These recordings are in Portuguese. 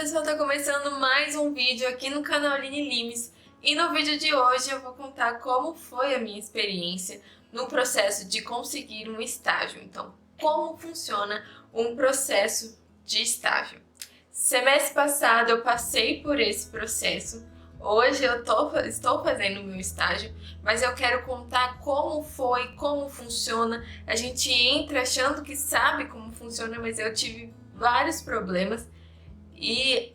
pessoal, tá começando mais um vídeo aqui no canal Aline Limes e no vídeo de hoje eu vou contar como foi a minha experiência no processo de conseguir um estágio. Então, como funciona um processo de estágio. Semestre passado eu passei por esse processo, hoje eu estou fazendo o meu estágio, mas eu quero contar como foi, como funciona. A gente entra achando que sabe como funciona, mas eu tive vários problemas. E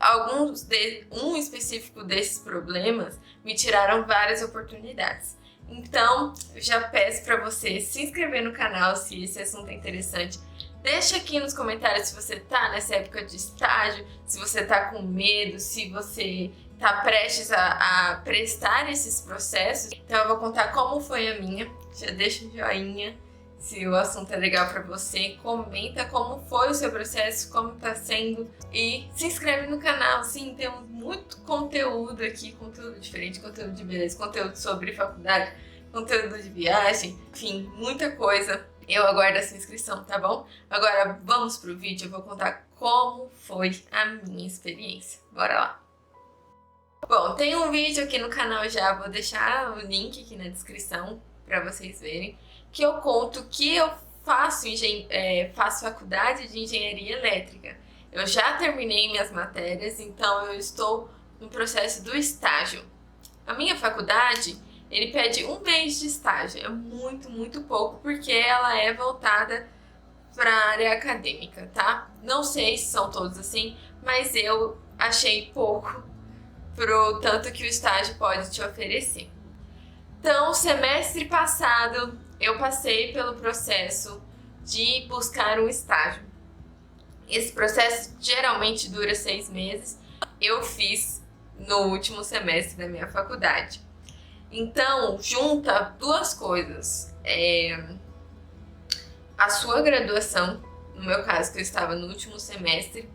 um específico desses problemas me tiraram várias oportunidades. Então, eu já peço para você se inscrever no canal se esse assunto é interessante. Deixa aqui nos comentários se você tá nessa época de estágio, se você tá com medo, se você tá prestes a prestar esses processos. Então eu vou contar como foi a minha. Já deixa um joinha se o assunto é legal para você, comenta como foi o seu processo, como tá sendo e se inscreve no canal. Sim, temos muito conteúdo aqui, conteúdo diferente, conteúdo de beleza, conteúdo sobre faculdade, conteúdo de viagem, enfim, muita coisa. Eu aguardo a sua inscrição, tá bom? Agora vamos pro vídeo, eu vou contar como foi a minha experiência. Bora lá! Bom, tem um vídeo aqui no canal já, vou deixar o link aqui na descrição para vocês verem, que eu conto que eu faço faculdade de engenharia elétrica. Eu já terminei minhas matérias, então eu estou no processo do estágio. A minha faculdade, ele pede 1 mês de estágio, é muito pouco, porque ela é voltada para a área acadêmica, tá? Não sei se são todos assim, mas eu achei pouco pro tanto que o estágio pode te oferecer. Então, semestre passado, eu passei pelo processo de buscar um estágio. Esse processo geralmente dura 6 meses. Eu fiz no último semestre da minha faculdade. Então, junta duas coisas. A sua graduação, no meu caso, que eu estava no último semestre,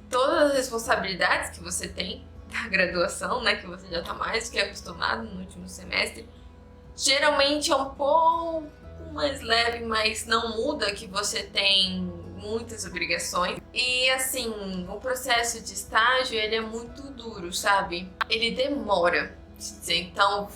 todas as responsabilidades que você tem da graduação, né, que você já está mais do que acostumado no último semestre, geralmente é um pouco mais leve, mas não muda que você tem muitas obrigações. E assim, o processo de estágio, ele é muito duro, sabe? Ele demora. Então,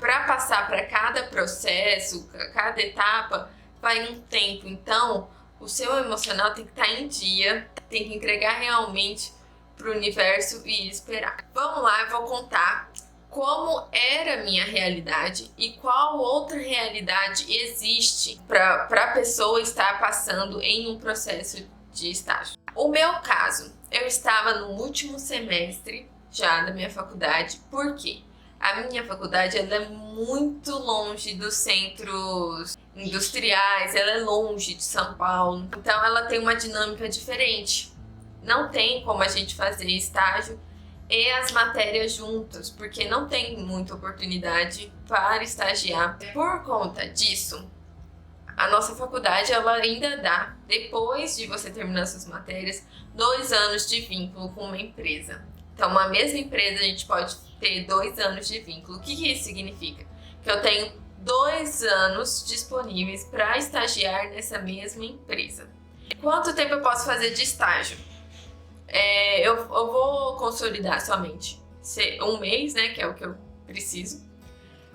para passar para cada processo, cada etapa, vai um tempo. Então, o seu emocional tem que estar em dia, tem que entregar realmente para o universo e esperar. Vamos lá, eu vou contar como era a minha realidade e qual outra realidade existe para a pessoa estar passando em um processo de estágio. O meu caso, eu estava no último semestre já da minha faculdade, porque a minha faculdade ela é muito longe dos centros industriais, ela é longe de São Paulo, então ela tem uma dinâmica diferente. Não tem como a gente fazer estágio e as matérias juntas, porque não tem muita oportunidade para estagiar. Por conta disso, a nossa faculdade ela ainda dá, depois de você terminar suas matérias, 2 anos de vínculo com uma empresa. Então, uma mesma empresa a gente pode ter 2 anos de vínculo. O que isso significa? Que eu tenho 2 anos disponíveis para estagiar nessa mesma empresa. Quanto tempo eu posso fazer de estágio? Eu vou consolidar somente 1 mês, né, que é o que eu preciso,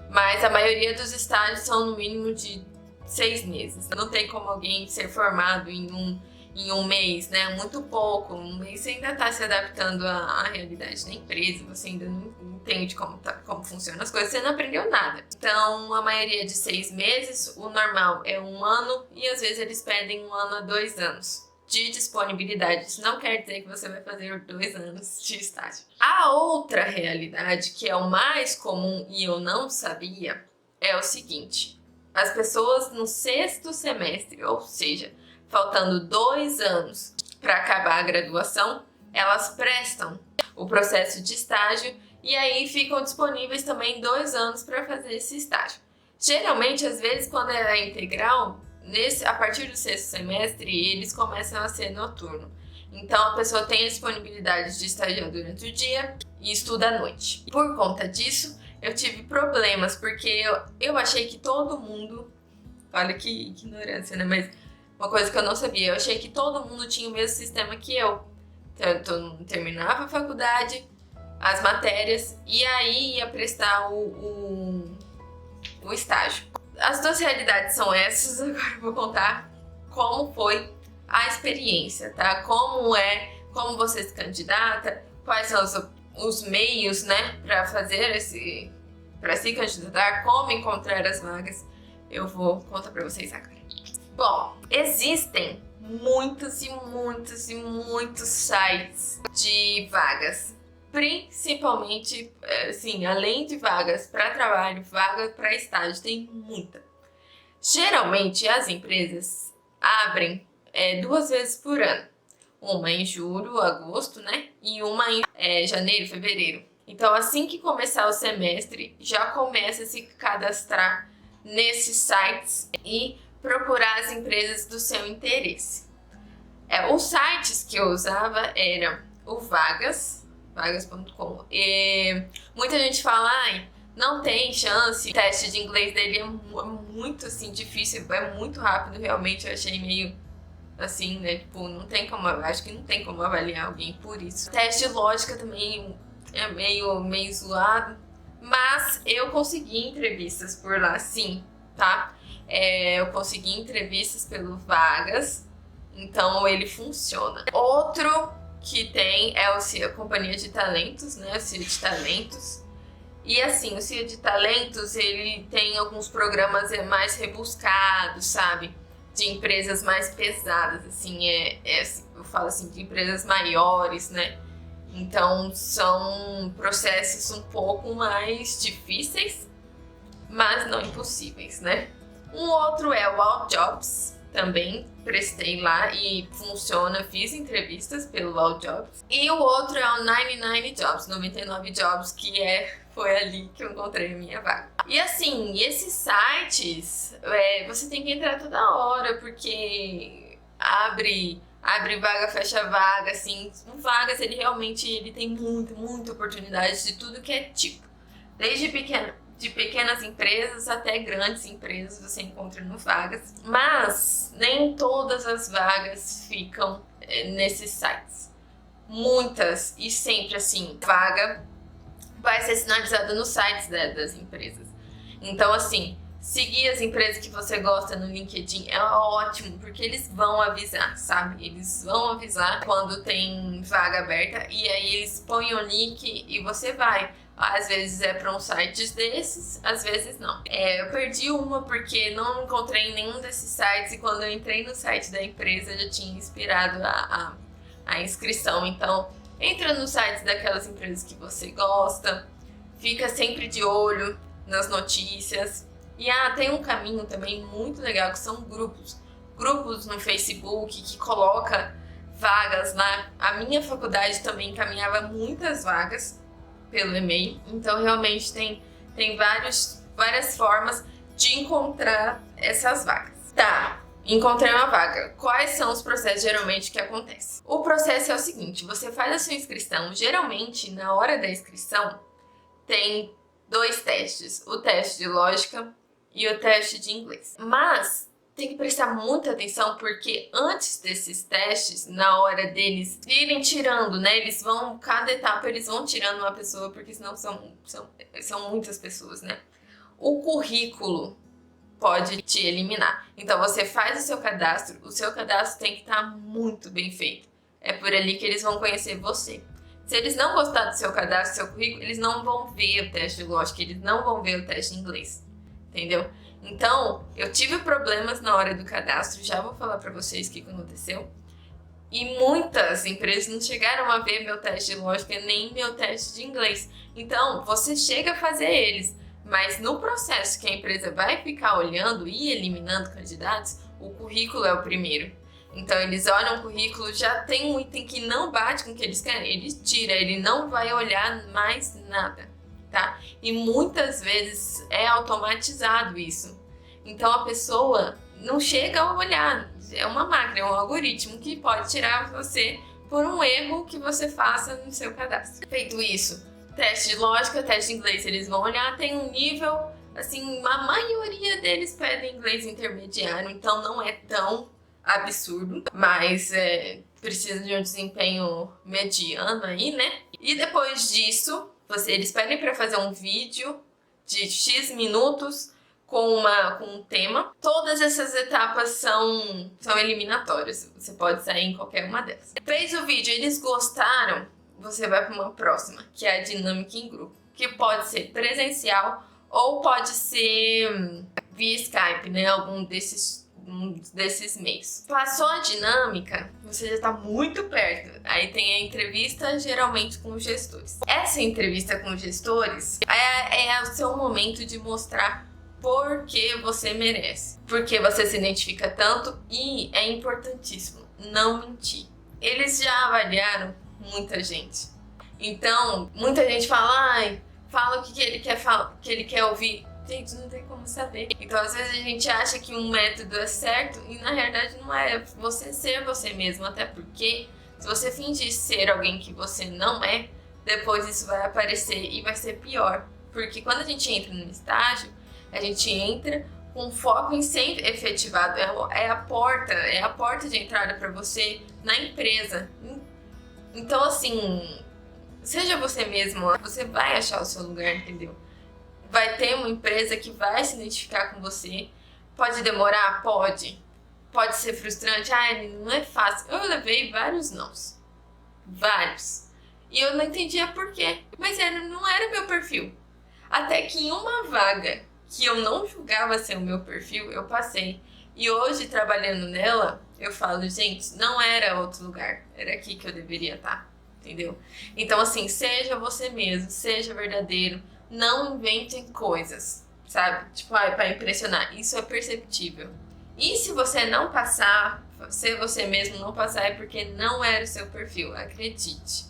mas a maioria dos estágios são no mínimo de 6 meses. Não tem como alguém ser formado em um mês, né, muito pouco. 1 mês você ainda está se adaptando à realidade da empresa, você ainda não entende como funcionam as coisas, você não aprendeu nada. Então, a maioria de 6 meses, o normal é 1 ano e às vezes eles pedem 1 ano a 2 anos. De disponibilidade. Isso não quer dizer que você vai fazer 2 anos de estágio. A outra realidade, que é o mais comum e eu não sabia, é o seguinte: as pessoas no 6º semestre, ou seja, faltando 2 anos para acabar a graduação, elas prestam o processo de estágio e aí ficam disponíveis também 2 anos para fazer esse estágio. Geralmente, às vezes, quando é integral, a partir do 6º semestre, eles começam a ser noturno. Então, a pessoa tem a disponibilidade de estagiar durante o dia e estuda à noite. Por conta disso, eu tive problemas, porque eu achei que todo mundo... Olha que ignorância, né? Mas uma coisa que eu não sabia, eu achei que todo mundo tinha o mesmo sistema que eu. Então, eu terminava a faculdade, as matérias, e aí ia prestar o estágio. As duas realidades são essas, agora eu vou contar como foi a experiência, tá? Como você se candidata, quais são os meios, né, para se candidatar, como encontrar as vagas. Eu vou contar para vocês agora. Bom, existem muitos sites de vagas, principalmente, assim, além de vagas para trabalho, vaga para estágio, tem muita. Geralmente as empresas abrem 2 vezes por ano, uma em julho, agosto, né, e uma em janeiro, fevereiro. Então, assim que começar o semestre, já começa a se cadastrar nesses sites e procurar as empresas do seu interesse. Os sites que eu usava eram o vagas.com. Muita gente fala, não tem chance, o teste de inglês dele é muito assim, difícil, é muito rápido, realmente eu achei meio assim, né, tipo, acho que não tem como avaliar alguém por isso. O teste de lógica também é meio zoado, mas eu consegui entrevistas por lá, sim, tá? Eu consegui entrevistas pelo Vagas, então ele funciona. Outro que tem é a Companhia de Talentos, né? O CIA de Talentos. E assim, o CIA de Talentos, ele tem alguns programas mais rebuscados, sabe? De empresas mais pesadas, assim, eu falo assim, de empresas maiores, né? Então, são processos um pouco mais difíceis, mas não impossíveis, né? Um outro é o AllJobs, também prestei lá e funciona, fiz entrevistas pelo AllJobs. E o outro é o 99 Jobs, que foi ali que eu encontrei a minha vaga. E assim, esses sites, você tem que entrar toda hora, porque abre vaga, fecha vaga, assim. O Vagas, ele realmente tem muita oportunidade de tudo que é tipo. Desde de pequenas empresas até grandes empresas você encontra no Vagas. Mas nem todas as vagas ficam nesses sites. Muitas, e sempre assim, vaga vai ser sinalizada nos sites das empresas. Então, assim, seguir as empresas que você gosta no LinkedIn é ótimo, porque eles vão avisar, sabe? Eles vão avisar quando tem vaga aberta e aí eles põem o link e você vai. Às vezes é para um site desses, às vezes não. Eu perdi uma porque não encontrei em nenhum desses sites e quando eu entrei no site da empresa já tinha expirado a inscrição. Então, entra nos sites daquelas empresas que você gosta, fica sempre de olho nas notícias. E tem um caminho também muito legal que são grupos no Facebook que coloca vagas lá. A minha faculdade também encaminhava muitas vagas pelo e-mail, então realmente tem várias formas de encontrar essas vagas. Tá, encontrei uma vaga. Quais são os processos geralmente que acontecem? O processo é o seguinte, você faz a sua inscrição, geralmente na hora da inscrição tem 2 testes, o teste de lógica e o teste de inglês. Mas tem que prestar muita atenção porque antes desses testes, na hora deles irem tirando, né? Cada etapa eles vão tirando uma pessoa, porque senão são muitas pessoas, né? O currículo pode te eliminar. Então você faz o seu cadastro tem que estar muito bem feito. É por ali que eles vão conhecer você. Se eles não gostarem do seu cadastro, do seu currículo, eles não vão ver o teste de lógica, eles não vão ver o teste de inglês, entendeu? Então, eu tive problemas na hora do cadastro, já vou falar pra vocês o que aconteceu. E muitas empresas não chegaram a ver meu teste de lógica nem meu teste de inglês. Então, você chega a fazer eles, mas no processo que a empresa vai ficar olhando e eliminando candidatos, o currículo é o primeiro. Então, eles olham o currículo, já tem um item que não bate com o que eles querem, ele tira, ele não vai olhar mais nada, tá? E muitas vezes é automatizado isso. Então, a pessoa não chega a olhar, é uma máquina, é um algoritmo que pode tirar você por um erro que você faça no seu cadastro. Feito isso, teste de lógica, teste de inglês, eles vão olhar, tem um nível, assim, a maioria deles pedem inglês intermediário, então não é tão absurdo, mas precisa de um desempenho mediano aí, né? E depois disso, eles pedem para fazer um vídeo de X minutos com um tema. Todas essas etapas são eliminatórias. Você pode sair em qualquer uma delas. Fez o vídeo, eles gostaram, você vai para uma próxima, que é a dinâmica em grupo, que pode ser presencial ou pode ser via Skype, né? Algum desses meios. Passou a dinâmica, você já está muito perto. Aí tem a entrevista, geralmente com os gestores. Essa entrevista com os gestores é o seu momento de mostrar por que você merece, porque você se identifica tanto, e é importantíssimo não mentir. Eles já avaliaram muita gente, então muita gente fala, fala o que ele quer falar, que ele quer ouvir. Gente, não tem como saber. Então, às vezes a gente acha que um método é certo e na realidade não é. Você ser você mesmo, até porque se você fingir ser alguém que você não é, depois isso vai aparecer e vai ser pior. Porque quando a gente entra no estágio, a gente entra com foco em ser efetivado. É a porta de entrada para você na empresa. Então, assim, seja você mesmo, você vai achar o seu lugar, entendeu? Vai ter uma empresa que vai se identificar com você. Pode demorar? Pode. Pode ser frustrante? Não é fácil. Eu levei vários nãos. Vários. E eu não entendia por quê. Mas não era meu perfil. Até que em uma vaga que eu não julgava ser o meu perfil, eu passei. E hoje, trabalhando nela, eu falo, gente, não era outro lugar. Era aqui que eu deveria estar. Entendeu? Então, assim, seja você mesmo. Seja verdadeiro. Não inventem coisas, sabe? Tipo, pra impressionar. Isso é perceptível. E se você não passar, se você mesmo não passar, é porque não era o seu perfil. Acredite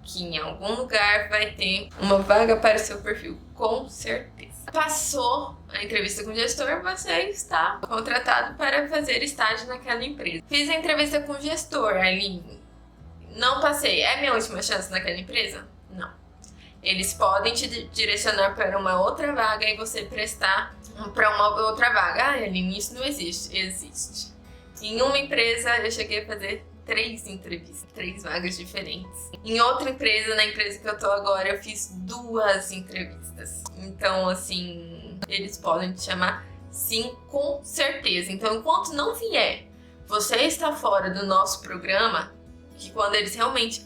que em algum lugar vai ter uma vaga para o seu perfil, com certeza. Passou a entrevista com o gestor, você está contratado para fazer estágio naquela empresa. Fiz a entrevista com o gestor, Aline. Não passei. É minha última chance naquela empresa? Não. Eles podem te direcionar para uma outra vaga e você prestar para uma outra vaga. Aline, isso não existe. Existe. Em uma empresa, eu cheguei a fazer 3 entrevistas, 3 vagas diferentes. Em outra empresa, na empresa que eu tô agora, eu fiz 2 entrevistas. Então, assim, eles podem te chamar, sim, com certeza. Então, enquanto não vier, você está fora do nosso programa, que quando eles realmente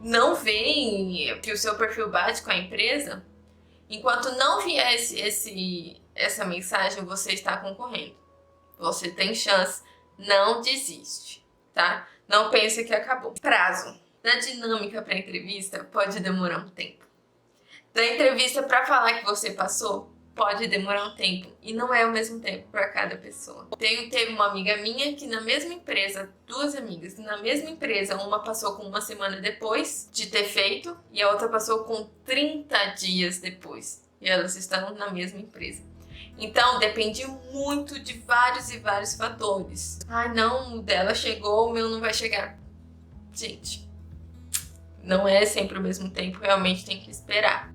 não veem que o seu perfil bate com a empresa, enquanto não vier essa mensagem, você está concorrendo. Você tem chance, não desiste, tá? Não pense que acabou. Prazo da dinâmica para entrevista pode demorar um tempo. Da entrevista para falar que você passou, pode demorar um tempo. E não é o mesmo tempo para cada pessoa. Teve uma amiga minha que na mesma empresa, 2 amigas, na mesma empresa, uma passou com 1 semana depois de ter feito e a outra passou com 30 dias depois. E elas estão na mesma empresa. Então, depende muito de vários e vários fatores. Não, o dela chegou, o meu não vai chegar. Gente, não é sempre o mesmo tempo, realmente tem que esperar.